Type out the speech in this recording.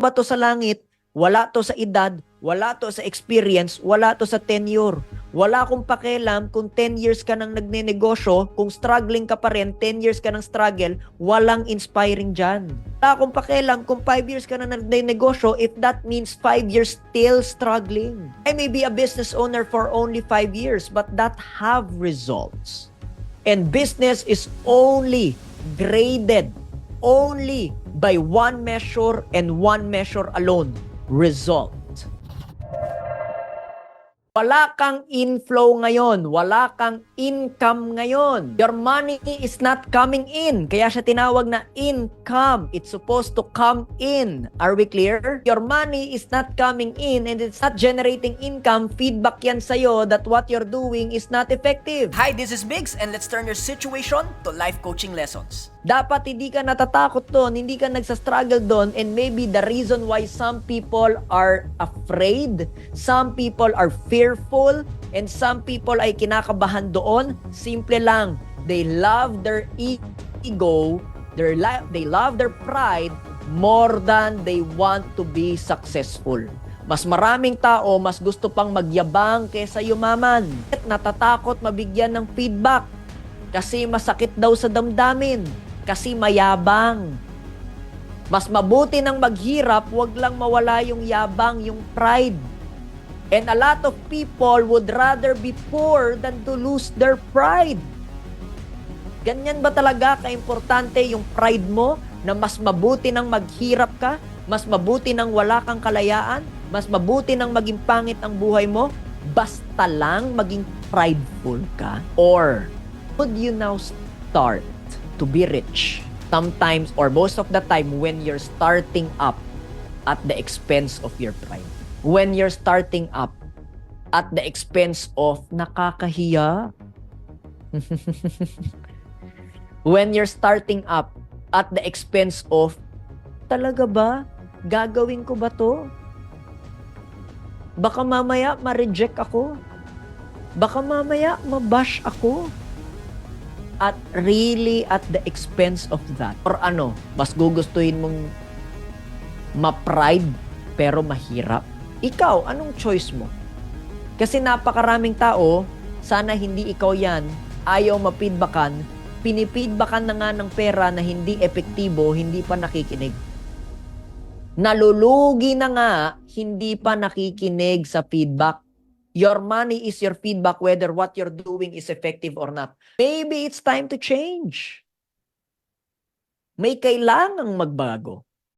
ba to sa langit? Wala to sa edad, wala to sa experience, wala to sa tenure. Wala akong pakialam kung 10 years ka nang nagnenegosyo, kung struggling ka pa rin, 10 years ka nang struggle, walang inspiring dyan. Wala akong pakialam kung 5 years ka nang nagnenegosyo if that means 5 years still struggling. I may be a business owner for only 5 years, but that have results. And business is only graded only by one measure and one measure alone, result. Wala kang inflow ngayon, wala kang income ngayon. Your money is not coming in. Kaya siya tinawag na income. It's supposed to come in. Are we clear? Your money is not coming in and it's not generating income. Feedback yan sa'yo that what you're doing is not effective. Hi, this is Biggs and let's turn your situation to life coaching lessons. Dapat hindi ka natatakot doon, hindi ka nagsastruggle doon, and maybe the reason why some people are afraid, some people are fearful, and some people ay kinakabahan doon, simple lang, they love their ego, they love their pride more than they want to be successful. Mas maraming tao, mas gusto pang magyabang kaysa yumaman. At natatakot mabigyan ng feedback kasi masakit daw sa damdamin. Kasi mayabang. Mas mabuti nang maghirap, wag lang mawala yung yabang, yung pride. And a lot of people would rather be poor than to lose their pride. Ganyan ba talaga kaimportante yung pride mo na mas mabuti nang maghirap ka, mas mabuti nang wala kang kalayaan, mas mabuti nang maging pangit ang buhay mo, basta lang maging prideful ka? Or would you now start to be rich sometimes or most of the time when you're starting up at the expense of your pride? When you're starting up at the expense of nakakahiya? When you're starting up at the expense of talaga ba? Gagawin ko ba to? Baka mamaya ma-reject ako. Baka mamaya ma-bash ako. At really at the expense of that. Or ano, mas gugustuhin mong ma-pride pero mahirap? Ikaw, anong choice mo? Kasi napakaraming tao, sana hindi ikaw yan, ayaw ma-feedbackan, pinipidbackan na nga ng pera na hindi epektibo, hindi pa nakikinig. Nalulugi na nga, hindi pa nakikinig sa feedback. Your money is your feedback whether what you're doing is effective or not. Maybe it's time to change. May kailangang magbago.